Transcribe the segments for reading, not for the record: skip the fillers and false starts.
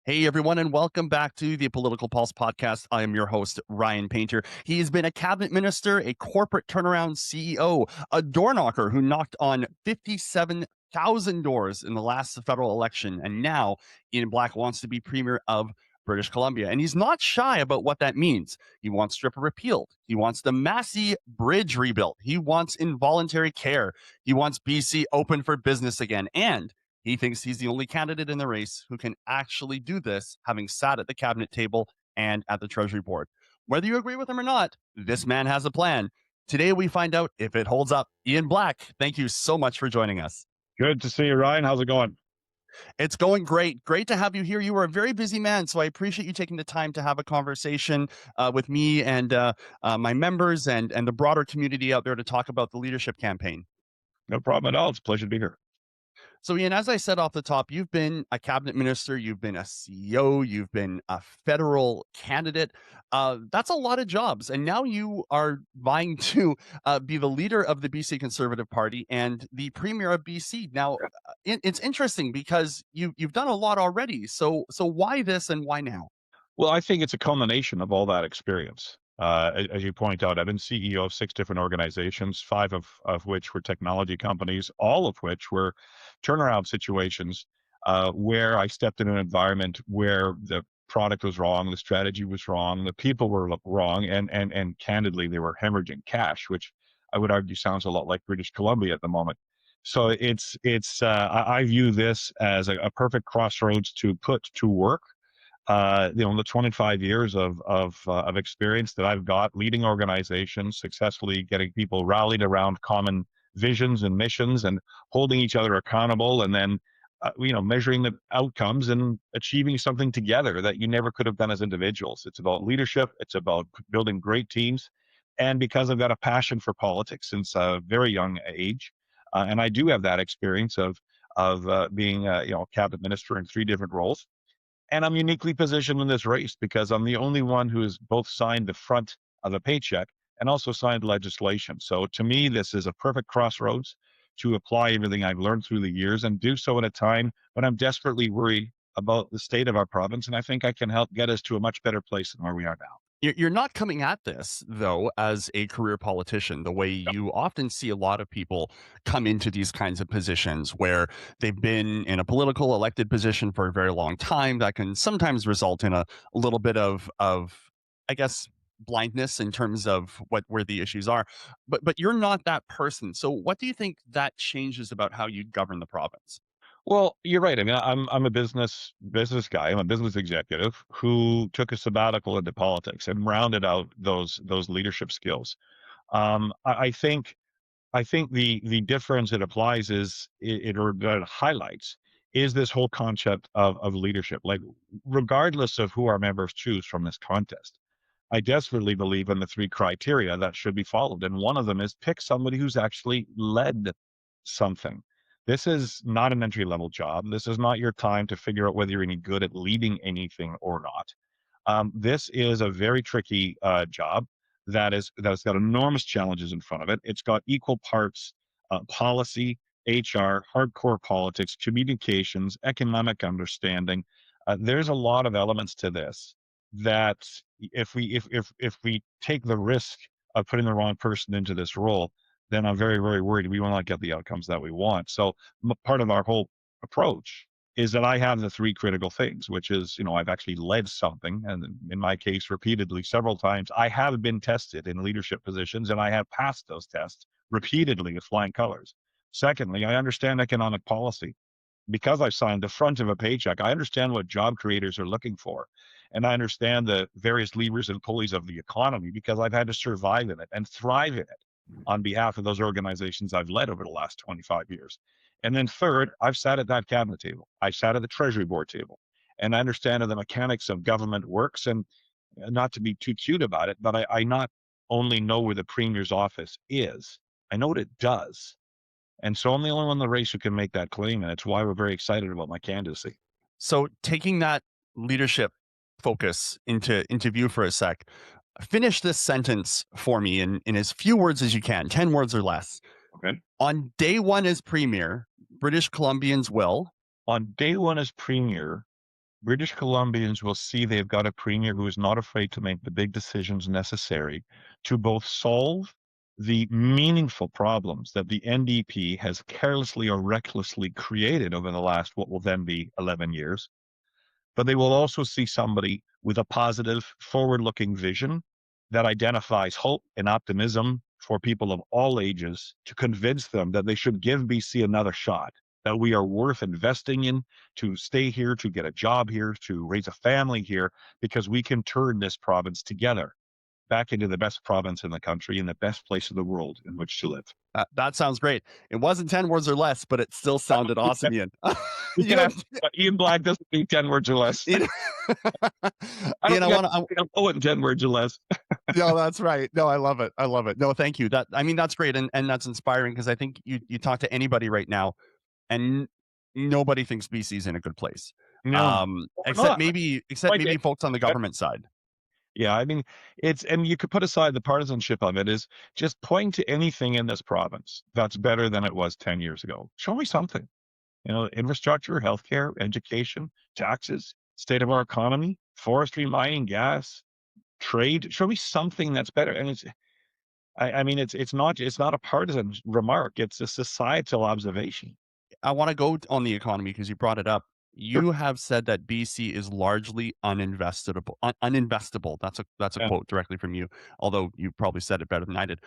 Hey, everyone, and welcome back to the Political Pulse podcast. I am your host, Ryan Painter. He has been a cabinet minister, a corporate turnaround CEO, a door knocker who knocked on 57,000 doors in the last federal election. And now Ian Black wants to be premier of British Columbia. And he's not shy about what that means. He wants DRIPA repealed. He wants the Massey Bridge rebuilt. He wants involuntary care. He wants BC open for business again. And he thinks he's the only candidate in the race who can actually do this, having sat at the cabinet table and at the Treasury board. Whether you agree with him or not, this man has a plan. Today, we find out if it holds up. Ian Black, thank you so much for joining us. Good to see you, Ryan. How's it going? It's going great. Great to have you here. You are a very busy man, so I appreciate you taking the time to have a conversation with me and my members and the broader community out there to talk about the leadership campaign. No problem at all. It's a pleasure to be here. So, Ian, as I said off the top, you've been a cabinet minister, you've been a CEO, you've been a federal candidate. That's a lot of jobs. And now you are vying to be the leader of the BC Conservative Party and the premier of BC. Now, it's interesting because you've done a lot already. So why this and why now? Well, I think it's a culmination of all that experience. As you point out, I've been CEO of 6 different organizations, five of which were technology companies, all of which were turnaround situations where I stepped in an environment where the product was wrong, the strategy was wrong, the people were wrong, and candidly, they were hemorrhaging cash, which I would argue sounds a lot like British Columbia at the moment. So I view this as a perfect crossroads to put to work the 25 years of experience that I've got leading organizations, successfully getting people rallied around common visions and missions, and holding each other accountable, and then measuring the outcomes and achieving something together that you never could have done as individuals. It's about leadership. It's about building great teams, and because I've got a passion for politics since a very young age, and I do have that experience of being cabinet minister in 3 different roles, and I'm uniquely positioned in this race because I'm the only one who has both signed the front of a paycheck and also signed legislation. So to me, this is a perfect crossroads to apply everything I've learned through the years and do so at a time when I'm desperately worried about the state of our province. And I think I can help get us to a much better place than where we are now. You're not coming at this, though, as a career politician, the way you often see a lot of people come into these kinds of positions where they've been in a political elected position for a very long time. That can sometimes result in a little bit of, I guess, blindness in terms of where the issues are. But you're not that person. So what do you think that changes about how you govern the province? Well, you're right. I mean, I'm a business guy. I'm a business executive who took a sabbatical into politics and rounded out those leadership skills. I think the difference it applies is or that it highlights is this whole concept of leadership. Like, regardless of who our members choose from this contest, I desperately believe in the 3 criteria that should be followed, and one of them is pick somebody who's actually led something. This is not an entry level job. This is not your time to figure out whether you're any good at leading anything or not. This is a very tricky job that's got enormous challenges in front of it. It's got equal parts policy, HR, hardcore politics, communications, economic understanding. There's a lot of elements to this that if we take the risk of putting the wrong person into this role, then I'm very, very worried we will not get the outcomes that we want. So part of our whole approach is that I have the 3 critical things, which is, I've actually led something, and in my case, repeatedly, several times. I have been tested in leadership positions, and I have passed those tests repeatedly with flying colors. Secondly, I understand economic policy. Because I signed the front of a paycheck, I understand what job creators are looking for. And I understand the various levers and pulleys of the economy because I've had to survive in it and thrive in it on behalf of those organizations I've led over the last 25 years. And then third, I've sat at that cabinet table. I sat at the Treasury board table, and I understand how the mechanics of government works. And not to be too cute about it, but I not only know where the premier's office is, I know what it does. And so I'm the only one in the race who can make that claim, and it's why we're very excited about my candidacy. So taking that leadership focus into view for a sec, finish this sentence for me in as few words as you can, 10 words or less. Okay. On day one as premier, British Columbians will. On day one as premier, British Columbians will see they've got a premier who is not afraid to make the big decisions necessary to both solve the meaningful problems that the NDP has carelessly or recklessly created over the last, what will then be 11 years, but they will also see somebody with a positive, forward looking vision that identifies hope and optimism for people of all ages to convince them that they should give BC another shot, that we are worth investing in to stay here, to get a job here, to raise a family here, because we can turn this province together back into the best province in the country and the best place in the world in which to live. That sounds great. It wasn't 10 words or less, but it still sounded awesome, Ian. You can You have Ian Black doesn't need 10 words or less. Ian, I don't Ian, I think want to. I can poet in 10 words or less. No, that's right. No, I love it. I love it. No, thank you. That's great, and that's inspiring because I think you talk to anybody right now, and nobody thinks BC is in a good place, No, well, we're except not. maybe folks on the government side. Yeah, I mean, it's and you could put aside the partisanship of it is just point to anything in this province that's better than it was 10 years ago. Show me something. Infrastructure, healthcare, education, taxes, state of our economy, forestry, mining, gas, trade. Show me something that's better. And I mean, it's not a partisan remark. It's a societal observation. I want to go on the economy because you brought it up. Sure. You have said that BC is largely uninvestable. That's a Yeah. quote directly from you, although you probably said it better than I did.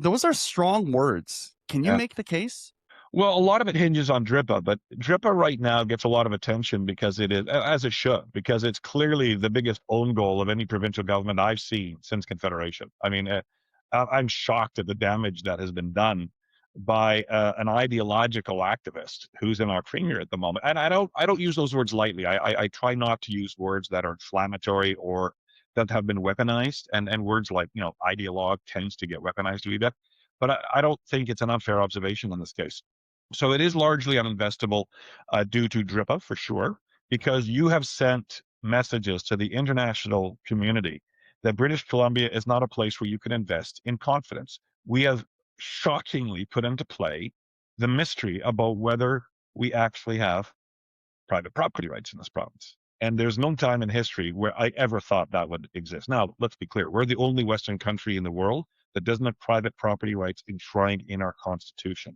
Those are strong words. Can you Yeah. make the case? Well, a lot of it hinges on DRIPA, but DRIPA right now gets a lot of attention because it is, as it should, because it's clearly the biggest own goal of any provincial government I've seen since Confederation. I mean, I'm shocked at the damage that has been done by an ideological activist who's in our premier at the moment. And I don't use those words lightly. I try not to use words that are inflammatory or that have been weaponized. And words like ideologue tends to get weaponized a wee bit. But I don't think it's an unfair observation in this case. So it is largely uninvestable due to DRIPA for sure, because you have sent messages to the international community that British Columbia is not a place where you can invest in confidence. We have shockingly put into play the mystery about whether we actually have private property rights in this province. And there's no time in history where I ever thought that would exist. Now, let's be clear. We're the only Western country in the world that doesn't have private property rights enshrined in our constitution.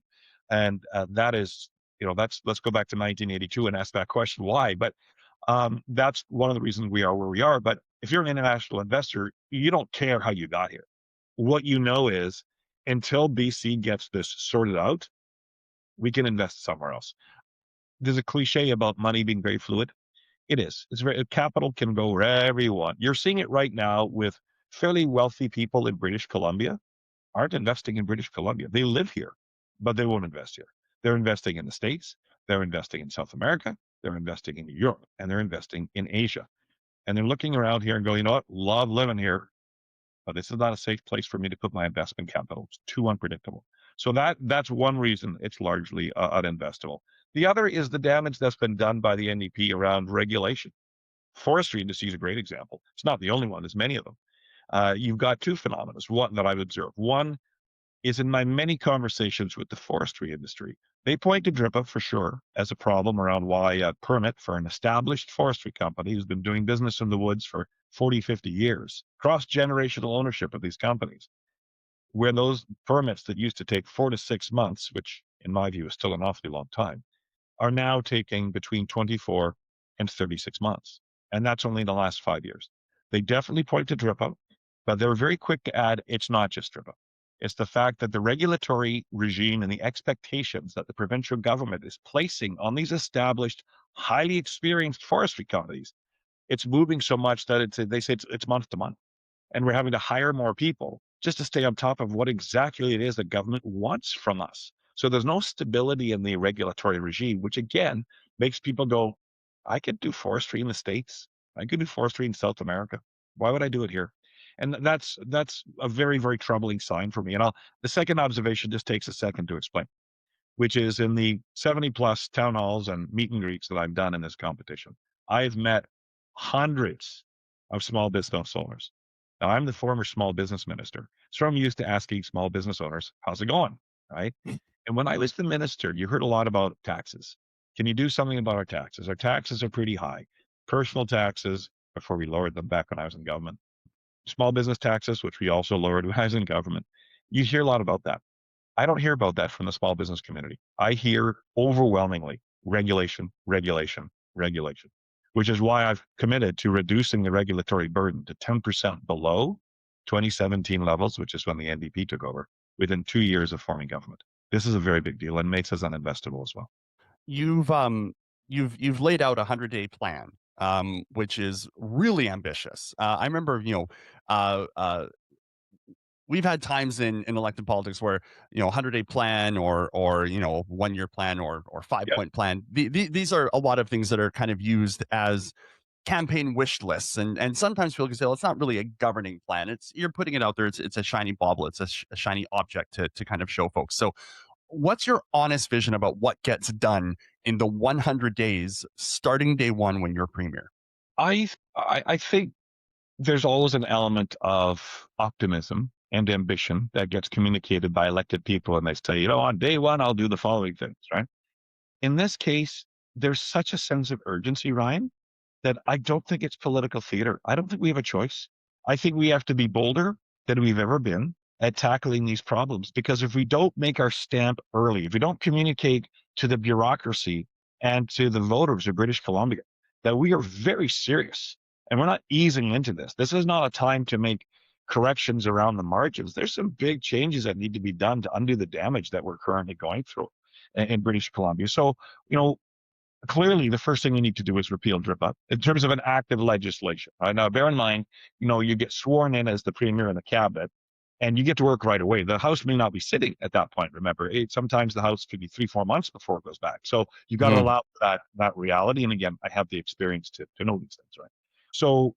And that is, let's go back to 1982 and ask that question, why? But that's one of the reasons we are where we are. But if you're an international investor, you don't care how you got here. What you know is until BC gets this sorted out, we can invest somewhere else. There's a cliche about money being very fluid. It is. It's very capital can go wherever you want. You're seeing it right now with fairly wealthy people in British Columbia aren't investing in British Columbia. They live here, but they won't invest here. They're investing in the States, they're investing in South America, they're investing in Europe, and they're investing in Asia. And they're looking around here and going, you know what, love living here, but this is not a safe place for me to put my investment capital. It's too unpredictable. So that's one reason it's largely uninvestable. The other is the damage that's been done by the NDP around regulation. Forestry industry is a great example. It's not the only one. There's many of them. You've got two phenomena. One that I've observed. One is in my many conversations with the forestry industry. They point to DRIPA for sure as a problem around why a permit for an established forestry company who's been doing business in the woods for 40, 50 years, cross-generational ownership of these companies, where those permits that used to take 4 to 6 months, which in my view is still an awfully long time, are now taking between 24 and 36 months. And that's only in the last 5 years. They definitely point to DRIPA, but they're very quick to add it's not just DRIPA. It's the fact that the regulatory regime and the expectations that the provincial government is placing on these established, highly experienced forestry companies, it's moving so much that they say it's month to month and we're having to hire more people just to stay on top of what exactly it is the government wants from us. So there's no stability in the regulatory regime, which again makes people go, I could do forestry in the States. I could do forestry in South America. Why would I do it here? And that's a very, very troubling sign for me. And the second observation just takes a second to explain, which is in the 70 plus town halls and meet and greets that I've done in this competition. I've met hundreds of small business owners. Now, I'm the former small business minister, so I'm used to asking small business owners, how's it going? Right. And when I was the minister, you heard a lot about taxes. Can you do something about our taxes? Our taxes are pretty high. Personal taxes, before we lowered them back when I was in government, small business taxes, which we also lowered when I was in government. You hear a lot about that. I don't hear about that from the small business community. I hear overwhelmingly regulation, regulation, regulation, which is why I've committed to reducing the regulatory burden to 10% below 2017 levels, which is when the NDP took over, within 2 years of forming government. This is a very big deal and makes us uninvestable as well. You've you've laid out a 100-day plan, which is really ambitious. I remember, uh, uh, we've had times in elected politics where 100-day plan or 1-year plan or five Yeah. point plan. These are a lot of things that are kind of used as campaign wish lists, and sometimes people can say, well, it's not really a governing plan. It's you're putting it out there. It's a shiny bauble. It's a shiny object to kind of show folks. So what's your honest vision about what gets done in the 100 days starting day one when you're premier? I think there's always an element of optimism and ambition that gets communicated by elected people, and they say, on day one, I'll do the following things, right? In this case, there's such a sense of urgency, Ryan, that I don't think it's political theater. I don't think we have a choice. I think we have to be bolder than we've ever been at tackling these problems, because if we don't make our stamp early, if we don't communicate to the bureaucracy and to the voters of British Columbia that we are very serious and we're not easing into this, this is not a time to make corrections around the margins. There's some big changes that need to be done to undo the damage that we're currently going through in British Columbia. So, you know, clearly the first thing we need to do is repeal DRIPA in terms of an act of legislation. Right? Now, bear in mind, you get sworn in as the premier and the cabinet, and you get to work right away. The House may not be sitting at that point. Remember, sometimes the House could be 3-4 months before it goes back. So you got to Mm. allow for that reality. And again, I have the experience to know these things, right? So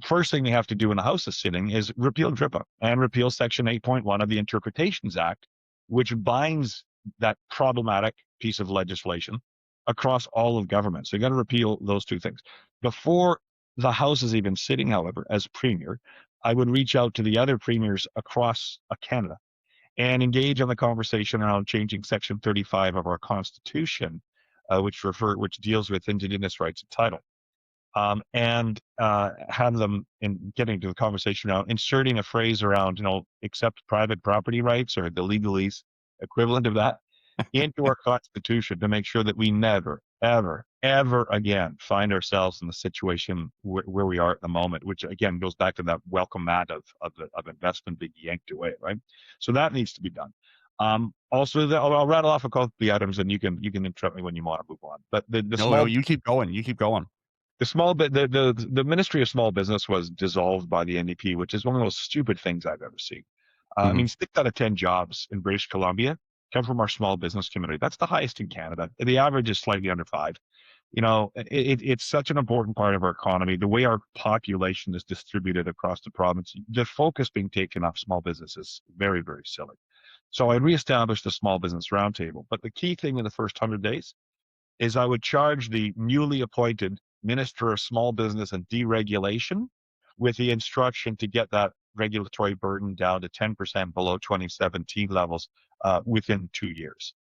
first thing they have to do when the House is sitting is repeal DRIPA and repeal Section 8.1 of the Interpretations Act, which binds that problematic piece of legislation across all of government. So you got to repeal those two things. Before the House is even sitting, however, as premier, I would reach out to the other premiers across Canada and engage on the conversation around changing Section 35 of our Constitution, which deals with Indigenous rights and title, and have them in getting to the conversation around inserting a phrase around, accept private property rights or the legalese equivalent of that into our constitution to make sure that we never, ever, ever again find ourselves in the situation where we are at the moment, which again goes back to that welcome mat of investment being yanked away, right? So that needs to be done. Also, I'll rattle off a couple of the items, and you can interrupt me when you want to move on. But the No, no, small you keep going. You keep going. the small bit the Ministry of Small Business was dissolved by the NDP, which is one of the most stupid things I've ever seen. I Hmm. mean, 6 out of 10 jobs in British Columbia come from our small business community. That's the highest in Canada. The average is slightly under 5. It's such an important part of our economy. The way our population is distributed across the province, the focus being taken off small business is very, very silly. So I reestablished the Small Business Roundtable. But the key thing in the first 100 days is I would charge the newly appointed Minister of Small Business and Deregulation with the instruction to get that regulatory burden down to 10% below 2017 levels within 2 years.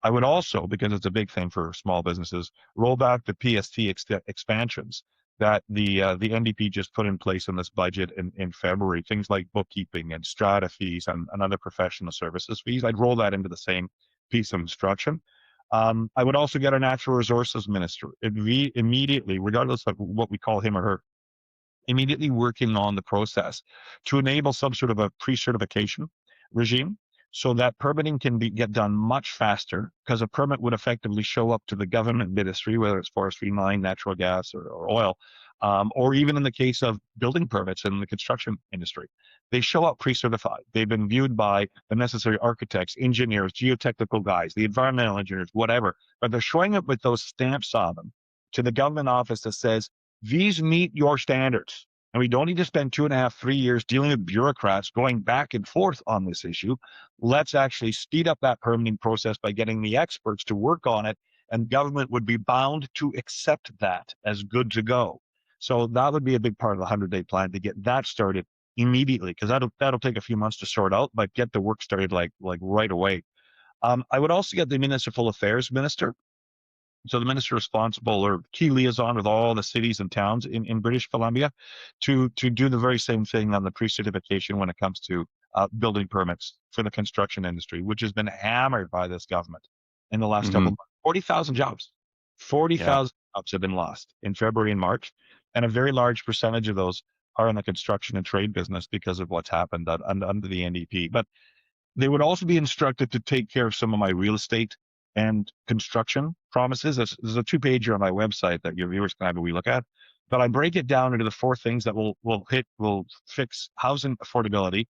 I would also, because it's a big thing for small businesses, roll back the PST expansions that the NDP just put in place in this budget in February, things like bookkeeping and strata fees and other professional services fees. I'd roll that into the same piece of instruction. I would also get a natural resources minister immediately, regardless of what we call him or her, immediately working on the process to enable some sort of a pre-certification regime so that permitting can get done much faster, because a permit would effectively show up to the government ministry, whether it's forestry, mine, natural gas, or oil, or even in the case of building permits in the construction industry. They show up pre-certified. They've been viewed by the necessary architects, engineers, geotechnical guys, the environmental engineers, whatever, but they're showing up with those stamps on them to the government office that says, these meet your standards. And we don't need to spend 2.5, 3 years dealing with bureaucrats going back and forth on this issue. Let's actually speed up that permitting process by getting the experts to work on it, and government would be bound to accept that as good to go. So that would be a big part of the 100-day plan, to get that started immediately, because that'll take a few months to sort out, but get the work started like right away. I would also get the municipal affairs minister So the minister responsible or key liaison with all the cities and towns in British Columbia to do the very same thing on the pre-certification when it comes to building permits for the construction industry, which has been hammered by this government in the last couple Hmm. of months. 40,000 jobs. Forty Yeah. thousand jobs have been lost in February and March, and a very large percentage of those are in the construction and trade business because of what's happened under the NDP. But they would also be instructed to take care of some of my real estate and construction promises. There's a two-pager on my website that your viewers can have a wee look at. But I break it down into the four things that will fix housing affordability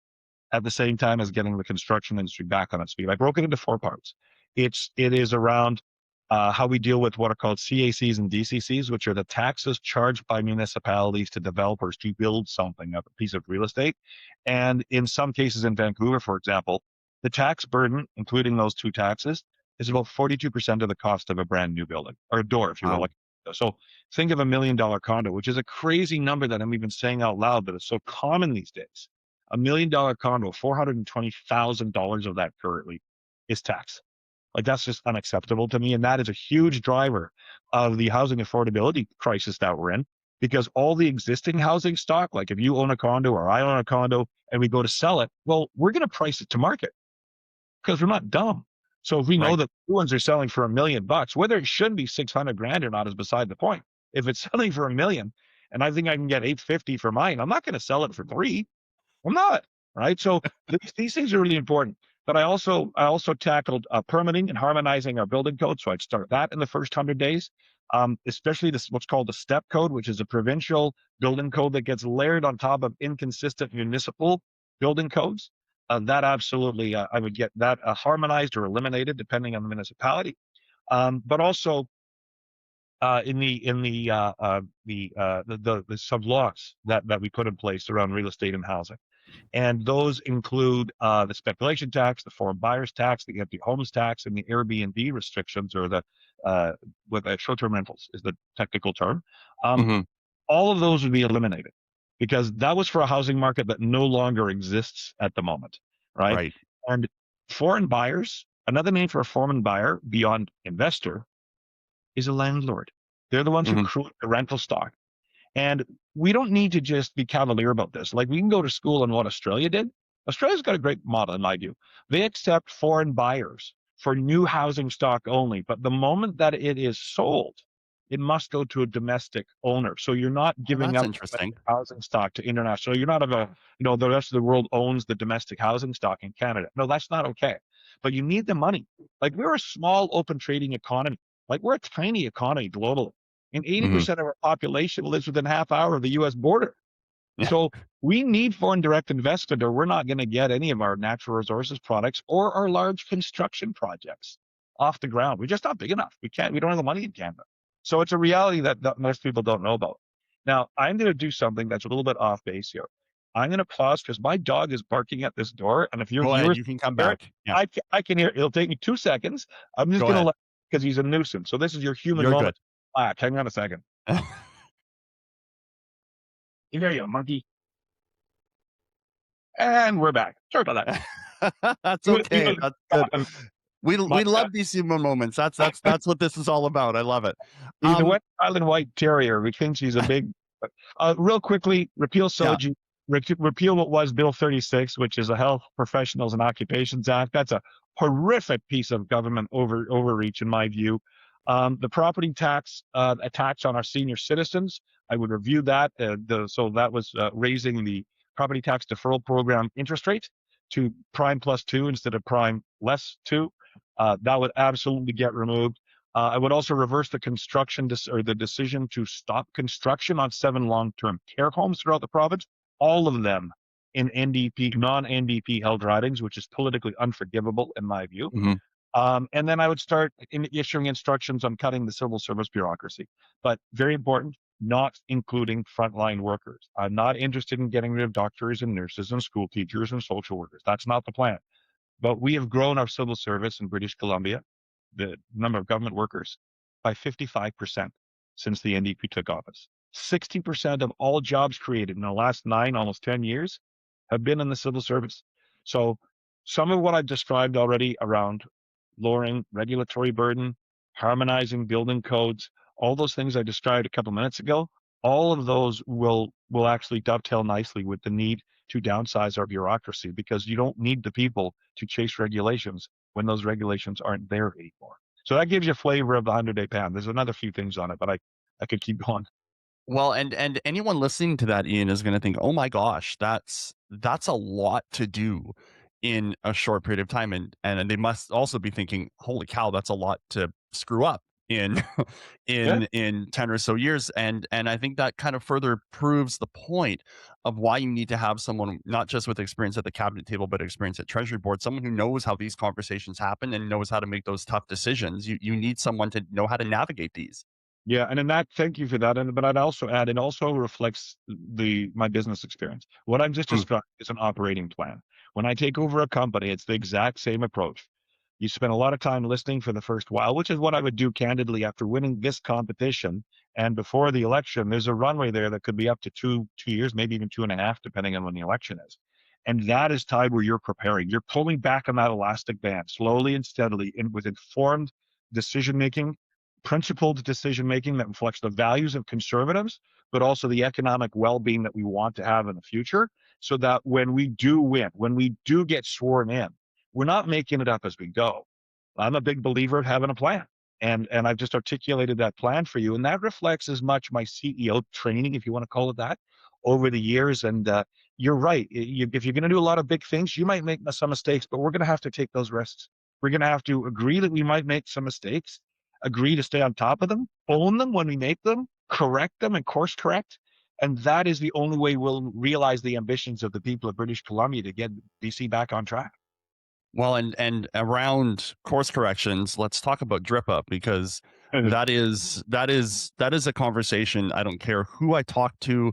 at the same time as getting the construction industry back on its feet. I broke it into four parts. It is around how we deal with what are called CACs and DCCs, which are the taxes charged by municipalities to developers to build something, a piece of real estate. And in some cases in Vancouver, for example, the tax burden, including those two taxes, is about 42% of the cost of a brand new building or a door, if you will. Wow. Like, so think of $1 million condo, which is a crazy number that I'm even saying out loud, but it's so common these days. $1 million condo, $420,000 of that currently is tax. Like that's just unacceptable to me. And that is a huge driver of the housing affordability crisis that we're in because all the existing housing stock, like if you own a condo or I own a condo and we go to sell it, well, we're going to price it to market because we're not dumb. So if we know Right. that new ones are selling for $1 million, whether it should be 600 grand or not is beside the point. If it's selling for 1 million and I think I can get 850 for mine, I'm not going to sell it for three. I'm not, right? So these things are really important. But I also tackled permitting and harmonizing our building code. So I'd start that in the first 100 days, especially this what's called the STEP code, which is a provincial building code that gets layered on top of inconsistent municipal building codes. That absolutely, I would get that harmonized or eliminated depending on the municipality. But also the sub laws that we put in place around real estate and housing. And those include the speculation tax, the foreign buyers tax, the empty homes tax, and the Airbnb restrictions, or the with short-term rentals is the technical term. Um, Hmm. all of those would be eliminated because that was for a housing market that no longer exists at the moment, right? Right. And foreign buyers, another name for a foreign buyer beyond investor, is a landlord. They're the ones who Hmm. create the rental stock. And we don't need to just be cavalier about this. Like we can go to school on what Australia did. Australia's got a great model in my view. They accept foreign buyers for new housing stock only, but the moment that it is sold, it must go to a domestic owner. So you're not Oh, giving that's up interesting. domestic housing stock to international. You're not of a, the rest of the world owns the domestic housing stock in Canada. No, that's not okay. But you need the money. Like we're a small open trading economy. Like we're a tiny economy globally and Hmm. 80% of our population lives within a half hour of the US border. Yeah. So we need foreign direct investment, or we're not going to get any of our natural resources products or our large construction projects off the ground. We're just not big enough. We don't have the money in Canada. So it's a reality that most people don't know about. Now, I'm going to do something that's a little bit off base here. I'm going to pause because my dog is barking at this door. And if your Go ahead. viewers You can come hear it, back. Yeah. I can hear it. It'll take me 2 seconds. I'm just Go going to ahead. let, because he's a nuisance. So this is your human You're good. moment. Hang on a second. Here you, monkey. And we're back. Sorry about that. That's He okay. was That's good. gone. We My love these human moments. That's what this is all about. I love it. He's a Um, West Island White Terrier. We think he's a big. Real quickly, repeal yeah. SOGI, repeal what was Bill 36, which is a Health Professionals and Occupations Act. That's a horrific piece of government overreach, in my view. The property tax, a tax on our senior citizens, I would review that. So that was raising the property tax deferral program interest rate to prime plus two instead of prime less two. That would absolutely get removed. I would also reverse the or the decision to stop construction on 7 long-term care homes throughout the province, all of them in NDP, non-NDP held ridings, which is politically unforgivable in my view. Hmm. And then I would start issuing instructions on cutting the civil service bureaucracy. But very important, not including frontline workers. I'm not interested in getting rid of doctors and nurses and school teachers and social workers. That's not the plan. But we have grown our civil service in British Columbia, the number of government workers, by 55% since the NDP took office. 60% of all jobs created in the last 9, almost 10 years have been in the civil service. So some of what I've described already around lowering regulatory burden, harmonizing building codes, all those things I described a couple minutes ago, all of those will actually dovetail nicely with the need to downsize our bureaucracy, because you don't need the people to chase regulations when those regulations aren't there anymore. So that gives you a flavor of the 100-day plan. There's another few things on it, but I could keep going. Well, and anyone listening to that, Ian, is going to think, "Oh my gosh, that's a lot to do in a short period of time," and they must also be thinking, "Holy cow, that's a lot to screw up in Yeah. in 10 or so years." And I think that kind of further proves the point of why you need to have someone not just with experience at the cabinet table, but experience at Treasury board, someone who knows how these conversations happen and knows how to make those tough decisions. You need someone to know how to navigate these. Yeah, and in that, thank you for that. And but I'd also add, it also reflects the my business experience. What I've just Mm. described is an operating plan. When I take over a company, it's the exact same approach. You spend a lot of time listening for the first while, which is what I would do candidly after winning this competition. And before the election, there's a runway there that could be up to 2 years, maybe even 2.5, depending on when the election is. And that is time where you're preparing. You're pulling back on that elastic band slowly and steadily, and with informed decision making, principled decision making that reflects the values of conservatives, but also the economic well being that we want to have in the future. So that when we do win, when we do get sworn in, we're not making it up as we go. I'm a big believer of having a plan. And I've just articulated that plan for you. And that reflects as much my CEO training, if you want to call it that, over the years. And you're right. If you're going to do a lot of big things, you might make some mistakes, but we're going to have to take those risks. We're going to have to agree that we might make some mistakes, agree to stay on top of them, own them when we make them, correct them and course correct. And that is the only way we'll realize the ambitions of the people of British Columbia to get BC back on track. Well, and around course corrections, let's talk about DRIPA because that is a conversation. I don't care who I talk to,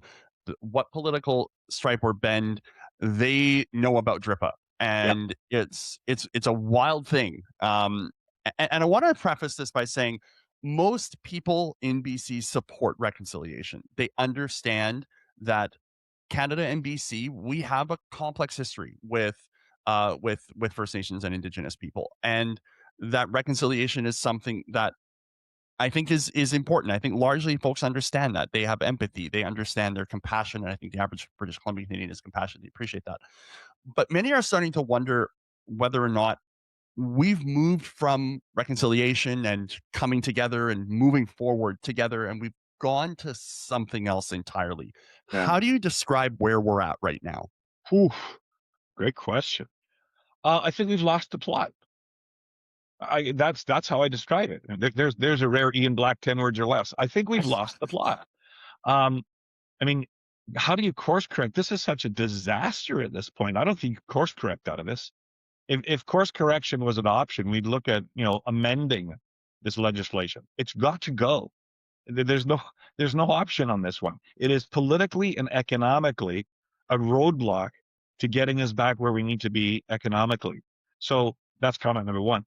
what political stripe or bend, they know about DRIPA, Yeah, and it's a wild thing. And I want to preface this by saying most people in BC support reconciliation. They understand that Canada and BC, we have a complex history with First Nations and Indigenous people, and that reconciliation is something that I think is important. I think largely folks understand that they have empathy, they understand their compassion, and I think the average British Columbia Canadian is compassionate. They appreciate that, but many are starting to wonder whether or not we've moved from reconciliation and coming together and moving forward together, and we've gone to something else entirely. yeah. How do you describe where we're at right now? Whew, great question. I think we've lost the plot. That's how I describe it. There's a rare Ian Black 10 words or less. I think we've lost the plot. Um, I mean, how do you course correct? This is such a disaster at this point. I don't think you course correct out of this. If course correction was an option, we'd look at amending this legislation. It's got to go. There's no there's no option on this one. It is politically and economically a roadblock to getting us back where we need to be economically. So that's comment number one.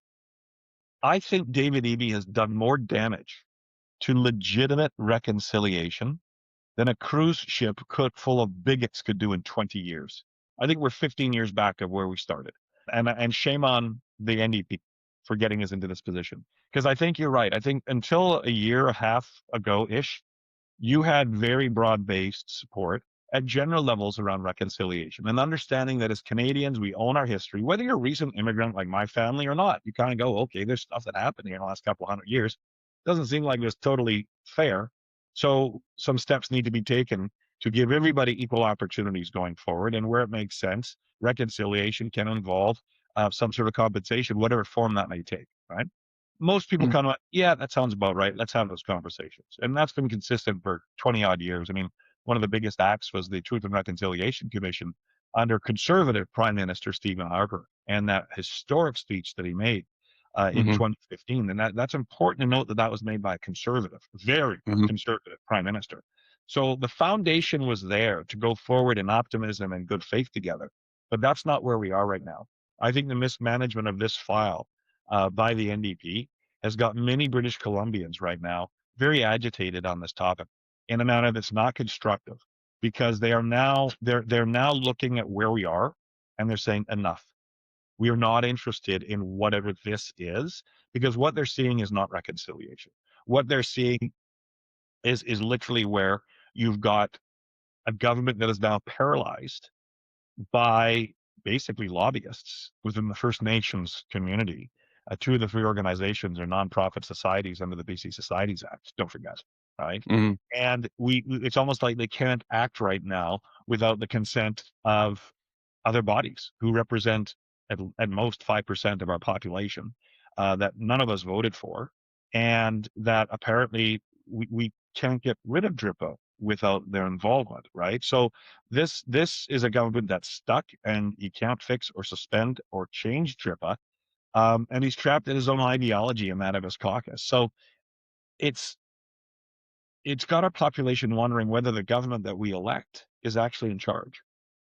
I think David Eby has done more damage to legitimate reconciliation than a cruise ship full of bigots could do in 20 years. I think we're 15 years back of where we started. And shame on the NDP for getting us into this position. Because I think you're right. I think until a year and a half ago ish, you had very broad-based support at general levels around reconciliation and understanding that as Canadians, we own our history, whether you're a recent immigrant like my family or not. You kind of go, okay, there's stuff that happened here in the last couple 100 years. Doesn't seem like it was totally fair. So some steps need to be taken to give everybody equal opportunities going forward. And where it makes sense, reconciliation can involve some sort of compensation, whatever form that may take, right? Most people Mm, kind of, yeah, that sounds about right. Let's have those conversations. And that's been consistent for 20 odd years. I mean, one of the biggest acts was the Truth and Reconciliation Commission under conservative Prime Minister Stephen Harper and that historic speech that he made in mhm, 2015. And that's important to note that that was made by a conservative, very mhm. conservative Prime Minister. So the foundation was there to go forward in optimism and good faith together. But that's not where we are right now. I think the mismanagement of this file by the NDP has got many British Columbians right now very agitated on this topic in a manner that's not constructive because they're now looking at where we are and they're saying enough. We are not interested in whatever this is, because what they're seeing is not reconciliation. What they're seeing is literally where you've got a government that is now paralyzed by basically lobbyists within the First Nations community. Two of the three organizations are nonprofit societies under the BC Societies Act. Don't forget, right? Mhm. And it's almost like they can't act right now without the consent of other bodies who represent at most 5% of our population, that none of us voted for, and that apparently we can't get rid of DRIPA without their involvement, right? So this is a government that's stuck, and you can't fix or suspend or change DRIPA, and he's trapped in his own ideology and that of his caucus. So it's it's got our population wondering whether the government that we elect is actually in charge.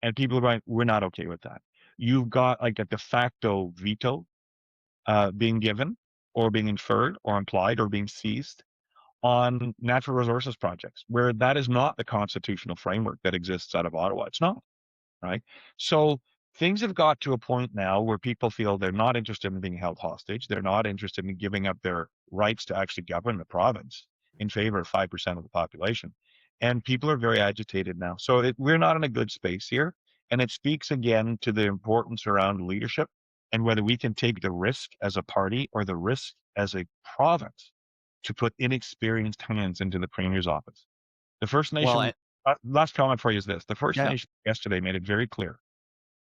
And people are like, we're not okay with that. You've got like a de facto veto being given or being inferred or implied or being seized on natural resources projects, where that is not the constitutional framework that exists out of Ottawa. It's not, right? So things have got to a point now where people feel they're not interested in being held hostage. They're not interested in giving up their rights to actually govern the province in favor of 5% of the population. And people are very agitated now. So we're not in a good space here. And it speaks again to the importance around leadership and whether we can take the risk as a party or the risk as a province to put inexperienced hands into the premier's office. The First Well, Nation, last comment for you is this: the First yeah. Nation yesterday made it very clear,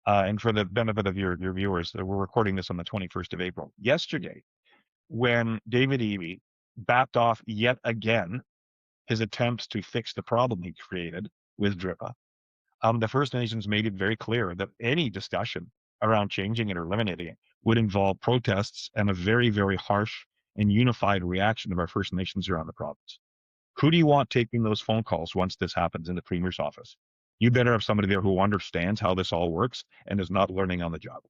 and for the benefit of your viewers, that we're recording this on the 21st of April. Yesterday, when David Eby backed off yet again his attempts to fix the problem he created with DRIPA, the First Nations made it very clear that any discussion around changing it or eliminating it would involve protests and a very, very harsh and unified reaction of our First Nations around the province. Who do you want taking those phone calls once this happens in the premier's office? You better have somebody there who understands how this all works and is not learning on the job.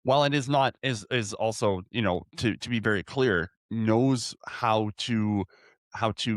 Well, it is not is also, to be very clear, knows how to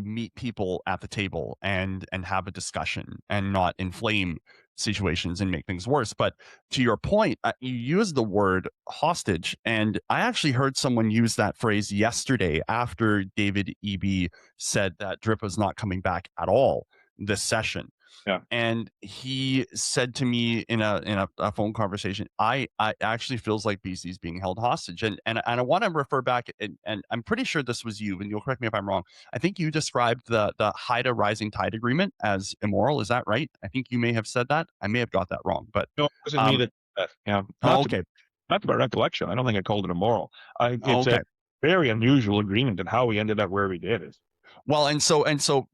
meet people at the table and have a discussion and not inflame situations and make things worse. But to your point, you use the word hostage, and I actually heard someone use that phrase yesterday after David Eby said that DRIP was not coming back at all this session. Yeah. And he said to me in a phone conversation, I actually feels like BC is being held hostage. And I want to refer back, and I'm pretty sure this was you, and you'll correct me if I'm wrong. I think you described the Haida Rising Tide Agreement as immoral. Is that right? I think you may have said that. I may have got that wrong, but No, it wasn't me um that, yeah, oh, okay. not to my recollection. I don't think I called it immoral. Oh, It's a okay. very unusual agreement, and how we ended up where we did is. Well, and so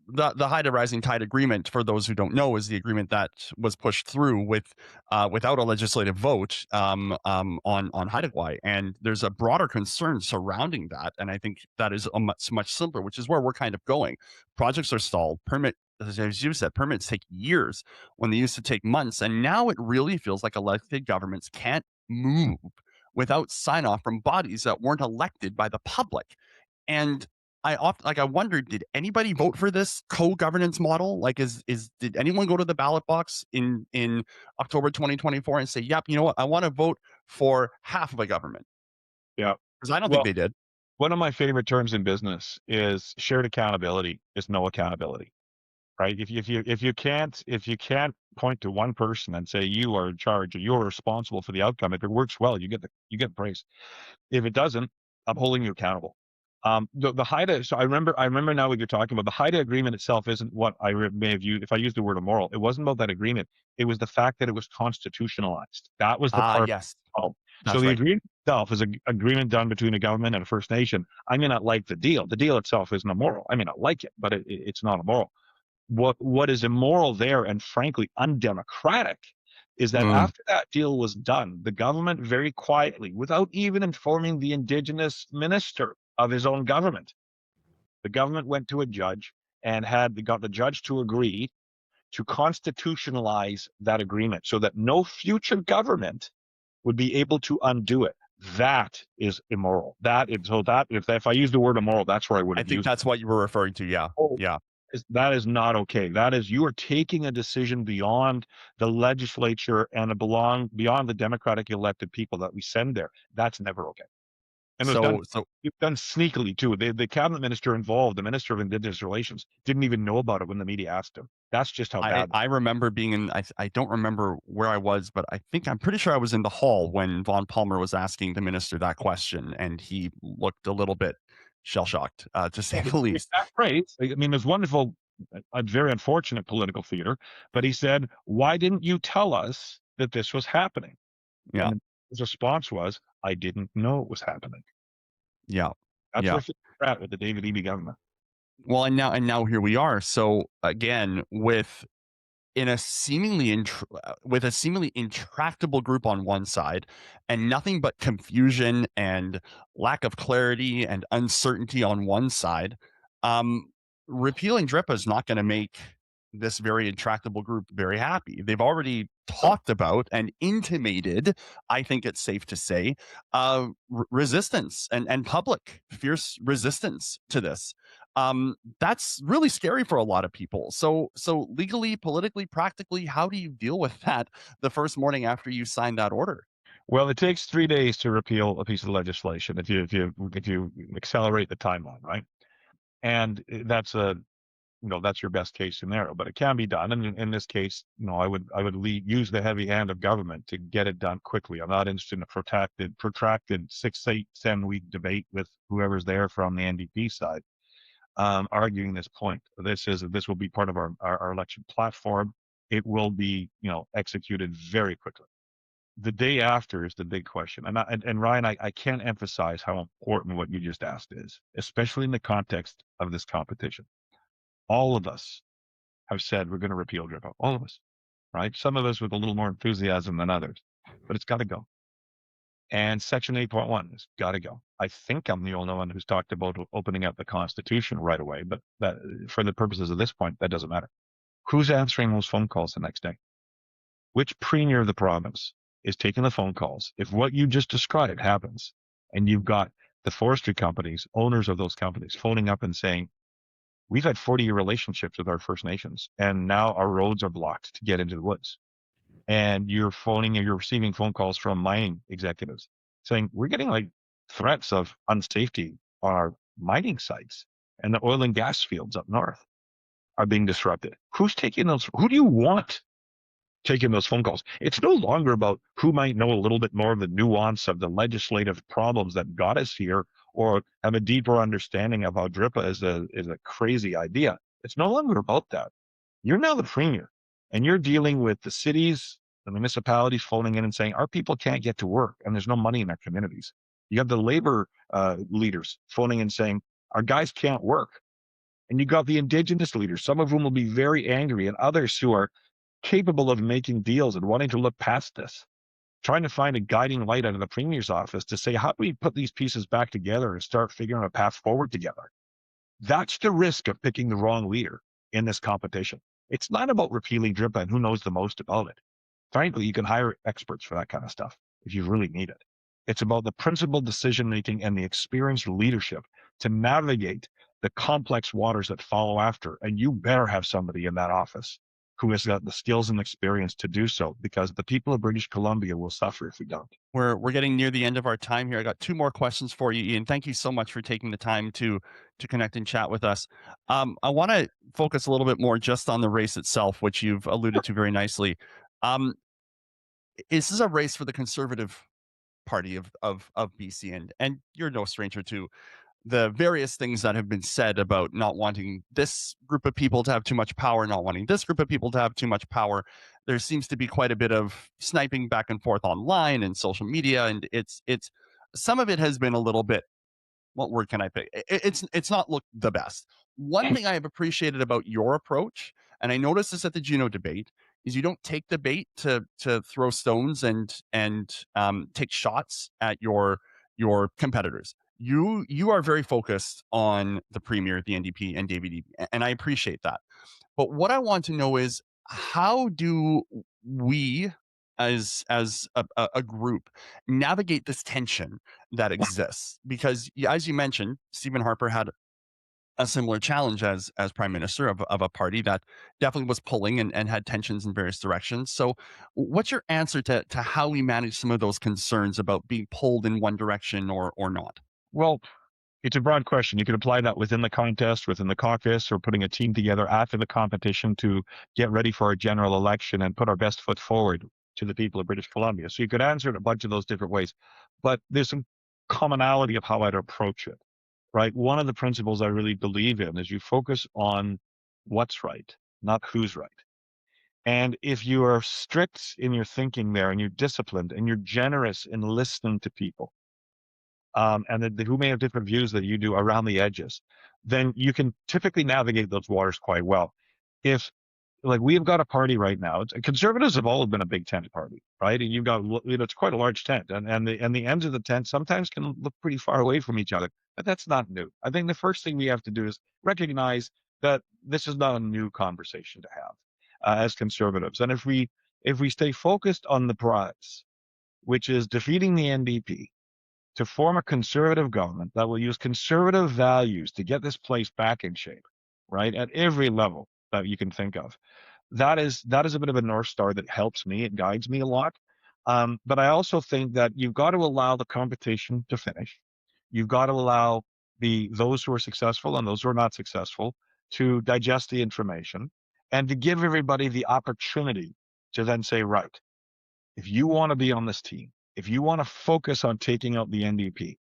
the Haida Rising Tide Agreement, for those who don't know, is the agreement that was pushed through without a legislative vote on Haida Gwaii. And there's a broader concern surrounding that, and I think that is a much simpler, which is where we're kind of going. Projects are stalled. As you said, permits take years when they used to take months, and now it really feels like elected governments can't move without sign off from bodies that weren't elected by the public. And I wondered, did anybody vote for this co-governance model? Like, is did anyone go to the ballot box in October 2024 and say, "Yep, you know what? I want to vote for half of a government"? Yeah. Because I don't think Well, they did. one of my favorite terms in business is shared accountability is no accountability, right? If you can't point to one person and say you are in charge or you're responsible for the outcome, if it works well, you get praise. If it doesn't, I'm holding you accountable. The Haida. So I remember now what you're talking about. The Haida agreement itself isn't what may have used. If I used the word immoral, it wasn't about that agreement. It was the fact that it was constitutionalized. That was the Ah, part. yes, Oh, so that's the right. agreement itself is an agreement done between a government and a First Nation. I may not like the deal. The deal itself isn't immoral. I may not like it, but it's not immoral. What is immoral there, and frankly undemocratic, is that Mm. after that deal was done, the government very quietly, without even informing the Indigenous minister of his own government, the government went to a judge and got the judge to agree to constitutionalize that agreement so that no future government would be able to undo it. That is immoral. That is so that if I use the word immoral, that's where I would I have think used it. that's what you were referring to. Yeah, Oh, yeah. that is not okay. That is, you are taking a decision beyond the legislature and beyond the democratic elected people that we send there. That's never okay. And it was done, So it was done sneakily too. The cabinet minister involved, the minister of Indigenous Relations, didn't even know about it when the media asked him. That's just how I bad. I remember being in I don't remember where I was, but I'm pretty sure I was in the hall when Von Palmer was asking the minister that question, and he looked a little bit shell shocked, to say Yeah, the least. that's great. I mean, it's wonderful, a very unfortunate political theater. But he said, "Why didn't you tell us that this was happening?" Yeah, And his response was, "I didn't know it was happening." yeah, That's yeah. where we're at with the David Eby government. Well, and now here we are. So again, in a with a seemingly intractable group on one side, and nothing but confusion and lack of clarity and uncertainty on one side, um, repealing DRIPA is not going to make this very intractable group very happy. They've already talked about and intimated, I think it's safe to say, resistance and public fierce resistance to this. That's really scary for a lot of people. So legally, politically, practically, how do you deal with that the first morning after you sign that order? Well, it takes 3 days to repeal a piece of legislation if you accelerate the timeline, right? And that's a that's your best case scenario, but it can be done. And in this case, I would use the heavy hand of government to get it done quickly. I'm not interested in a protracted 6, 8, 7 week debate with whoever's there from the NDP side, arguing this point. This will be part of our election platform. It will be executed very quickly. The day after is the big question. And Ryan, I can't emphasize how important what you just asked is, especially in the context of this competition. All of us have said we're going to repeal DRIPA. All of us, right? Some of us with a little more enthusiasm than others, but it's got to go. And Section 8.1 has got to go. I think I'm the only one who's talked about opening up the Constitution right away, but that, for the purposes of this point, that doesn't matter. Who's answering those phone calls the next day? Which premier of the province is taking the phone calls? If what you just described happens, and you've got the forestry companies, owners of those companies, phoning up and saying, we've had 40-year relationships with our First Nations, and now our roads are blocked to get into the woods. And you're receiving phone calls from mining executives saying, we're getting like threats of unsafety on our mining sites, and the oil and gas fields up north are being disrupted. Who's taking those? Who do you want taking those phone calls? It's no longer about who might know a little bit more of the nuance of the legislative problems that got us here, or have a deeper understanding of how DRIPA is a crazy idea. It's no longer about that. You're now the premier, and you're dealing with the cities, the municipalities phoning in and saying our people can't get to work, and there's no money in our communities. You have the labor leaders phoning in saying our guys can't work, and you got the indigenous leaders, some of whom will be very angry, and others who are capable of making deals and wanting to look past this, trying to find a guiding light out of the premier's office to say, how do we put these pieces back together and start figuring out a path forward together? That's the risk of picking the wrong leader in this competition. It's not about repealing DRIPA and who knows the most about it. Frankly, you can hire experts for that kind of stuff if you really need it. It's about the principled decision making and the experienced leadership to navigate the complex waters that follow after. And you better have somebody in that office who has got the skills and experience to do so, because the people of British Columbia will suffer if we don't. We're getting near the end of our time here. I got two more questions for you, Ian. Thank you so much for taking the time to connect and chat with us. I want to focus a little bit more just on the race itself, which you've alluded to very nicely. Um, this is a race for the Conservative Party of BC, and you're no stranger to the various things that have been said about not wanting this group of people to have too much power, not wanting this group of people to have too much power. There seems to be quite a bit of sniping back and forth online and social media, and it's some of it has been a little bit, what word can I pick? It's not looked the best. One thing I have appreciated about your approach, and I noticed this at the Juno debate, is you don't take the bait to throw stones and take shots at your competitors. You are very focused on the premier, the NDP, and David Eby, and I appreciate that. But what I want to know is, how do we as a group navigate this tension that exists? Because as you mentioned, Stephen Harper had a similar challenge as prime minister of a party that definitely was pulling and had tensions in various directions. So, what's your answer to how we manage some of those concerns about being pulled in one direction or not? Well, it's a broad question. You could apply that within the contest, within the caucus, or putting a team together after the competition to get ready for a general election and put our best foot forward to the people of British Columbia. So you could answer it a bunch of those different ways, but there's some commonality of how I'd approach it, right? One of the principles I really believe in is you focus on what's right, not who's right. And if you are strict in your thinking there and you're disciplined and you're generous in listening to people, and who may have different views that you do around the edges, then you can typically navigate those waters quite well. If like we have got a party right now, conservatives have always been a big tent party, right? And you've got it's quite a large tent, and the ends of the tent sometimes can look pretty far away from each other, but that's not new. I think the first thing we have to do is recognize that this is not a new conversation to have as conservatives, and if we stay focused on the prize, which is defeating the NDP to form a conservative government that will use conservative values to get this place back in shape, right? At every level that you can think of. That is a bit of a North Star that helps me. It guides me a lot. But I also think that you've got to allow the competition to finish. You've got to allow those who are successful and those who are not successful to digest the information and to give everybody the opportunity to then say, right, if you want to be on this team, if you want to focus on taking out the NDP,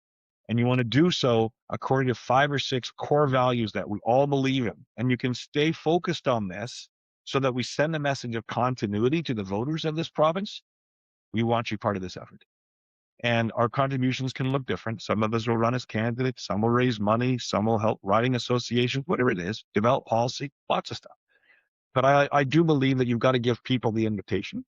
and you want to do so according to 5 or 6 core values that we all believe in, and you can stay focused on this so that we send a message of continuity to the voters of this province, we want you part of this effort. And our contributions can look different. Some of us will run as candidates, some will raise money, some will help riding associations, whatever it is, develop policy, lots of stuff. But I do believe that you've got to give people the invitation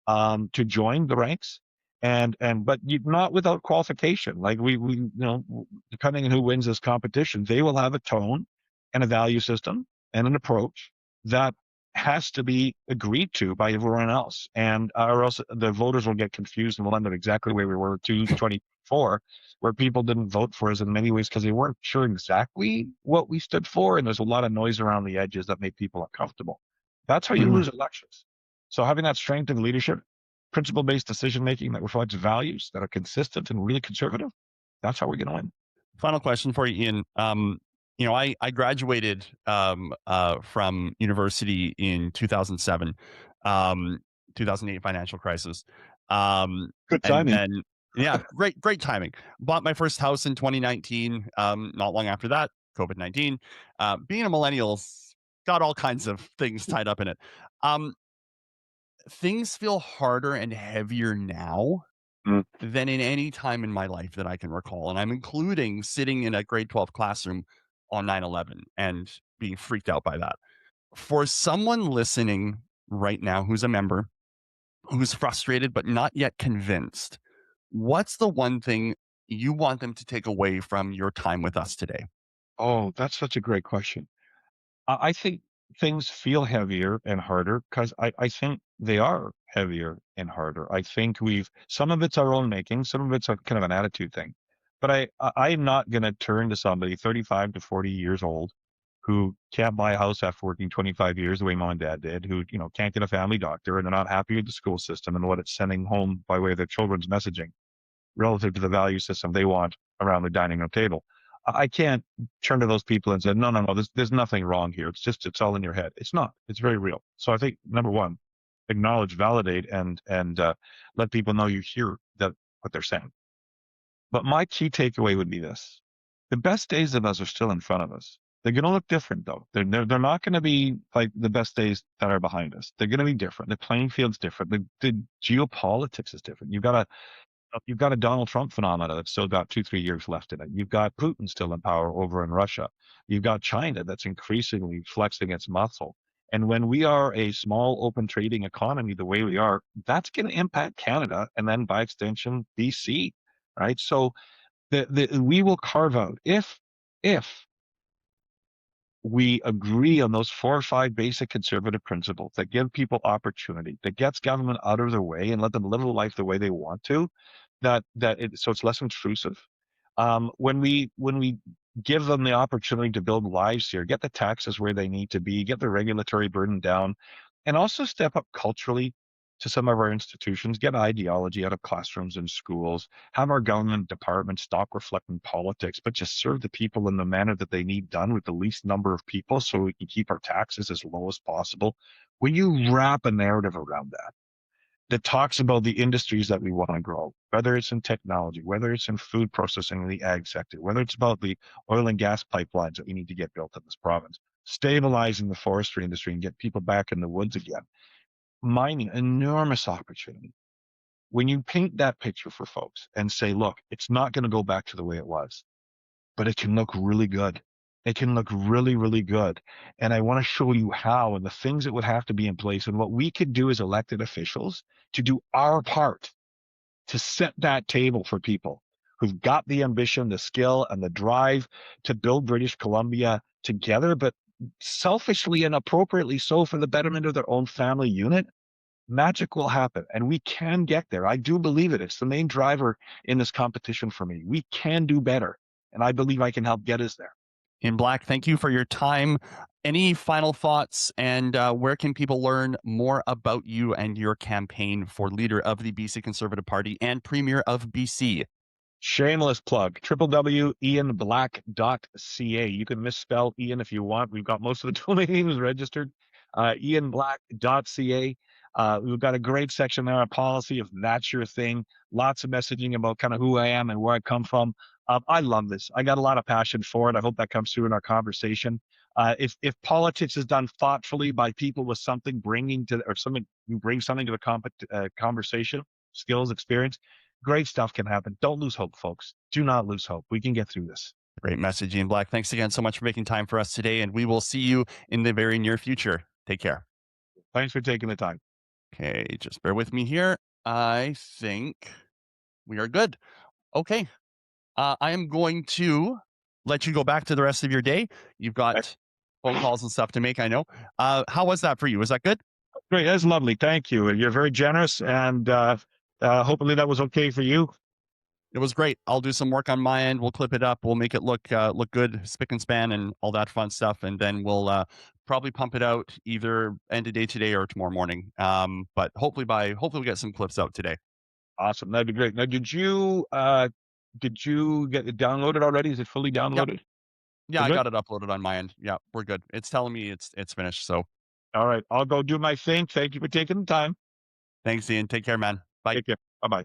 to join the ranks, and but not without qualification. Like depending on who wins this competition, they will have a tone and a value system and an approach that has to be agreed to by everyone else, and or else the voters will get confused and we'll end up exactly where we were 2024, where people didn't vote for us in many ways because they weren't sure exactly what we stood for, and there's a lot of noise around the edges that make people uncomfortable. That's how you Mhm. lose elections. So having that strength of leadership, principle-based decision making that reflects values that are consistent and really conservative, that's how we're going to win. Final question for you, Ian. I graduated from university in 2007, um, 2008 financial crisis, um, Good and timing. then yeah, great timing. Bought my first house in 2019. Not long after that, COVID-19. Being a millennial's got all kinds of things tied up in it. Um, Things feel harder and heavier now Mm. than in any time in my life that I can recall, and I'm including sitting in a grade 12 classroom on 9/11 and being freaked out by that. For someone listening right now who's a member, who's frustrated but not yet convinced, what's the one thing you want them to take away from your time with us today? Oh, that's such a great question. I think things feel heavier and harder because I think they are heavier and harder. I think some of it's our own making, some of it's a kind of an attitude thing. But I'm not going to turn to somebody 35 to 40 years old who can't buy a house after working 25 years the way mom and dad did, who, can't get a family doctor and they're not happy with the school system and what it's sending home by way of their children's messaging relative to the value system they want around the dining room table. I can't turn to those people and say, no, no, no, there's nothing wrong here. It's all in your head. It's not. It's very real. So I think number one, acknowledge, validate, and let people know you hear that what they're saying. But my key takeaway would be this: the best days of us are still in front of us. They're going to look different, though. They're not going to be like the best days that are behind us. They're going to be different. The playing field's different. The geopolitics is different. You've got a Donald Trump phenomena that's still got 2, 3 years left in it. You've got Putin still in power over in Russia. You've got China that's increasingly flexing its muscle. And when we are a small open trading economy the way we are, that's going to impact Canada and then by extension BC, right? So we will carve out if we agree on those 4 or 5 basic conservative principles that give people opportunity, that gets government out of their way and let them live a life the way they want to, so it's less intrusive. When we give them the opportunity to build lives here, get the taxes where they need to be, get the regulatory burden down, and also step up culturally to some of our institutions, get ideology out of classrooms and schools, have our government departments stop reflecting politics, but just serve the people in the manner that they need done with the least number of people so we can keep our taxes as low as possible. When you wrap a narrative around that talks about the industries that we want to grow, whether it's in technology, whether it's in food processing in the ag sector, whether it's about the oil and gas pipelines that we need to get built in this province, stabilizing the forestry industry and get people back in the woods again, mining, enormous opportunity. When you paint that picture for folks and say, look, it's not going to go back to the way it was, but it can look really good. It can look really, really good. And I want to show you how and the things that would have to be in place and what we could do as elected officials to do our part to set that table for people who've got the ambition, the skill, and the drive to build British Columbia together, but selfishly and appropriately so for the betterment of their own family unit. Magic will happen and we can get there. I do believe it. It's the main driver in this competition for me. We can do better. And I believe I can help get us there. In Black, thank you for your time. Any final thoughts, and where can people learn more about you and your campaign for leader of the BC Conservative Party and Premier of BC? Shameless plug, www.iainblack.ca. You can misspell Ian if you want. We've got most of the domains registered. Iainblack.ca. We've got a great section there on policy if that's your thing. Lots of messaging about kind of who I am and where I come from. I love this. I got a lot of passion for it. I hope that comes through in our conversation. If politics is done thoughtfully by people with something bringing to or something who bring something to the conversation, skills, experience, great stuff can happen. Don't lose hope, folks. Do not lose hope. We can get through this. Great message, Ian Black. Thanks again so much for making time for us today, and we will see you in the very near future. Take care. Thanks for taking the time. Okay, just bear with me here. I think we are good. Okay. I am going to let you go back to the rest of your day. You've got phone calls and stuff to make, I know. How was that for you? Was that good? Great. That's lovely. Thank you. You're very generous. And hopefully that was okay for you. It was great. I'll do some work on my end. We'll clip it up. We'll make it look good, spick and span, and all that fun stuff. And then we'll probably pump it out either end of day today or tomorrow morning. But hopefully we get some clips out today. Awesome. That'd be great. Now, did you get it downloaded already? Is it fully Yep. downloaded? Yeah, We're I good. got it uploaded on my end. Yeah, we're good. It's telling me it's finished. So All right. I'll go do my thing. Thank you for taking the time. thanks, Ian. Take care, man. Bye. Take care. Bye bye.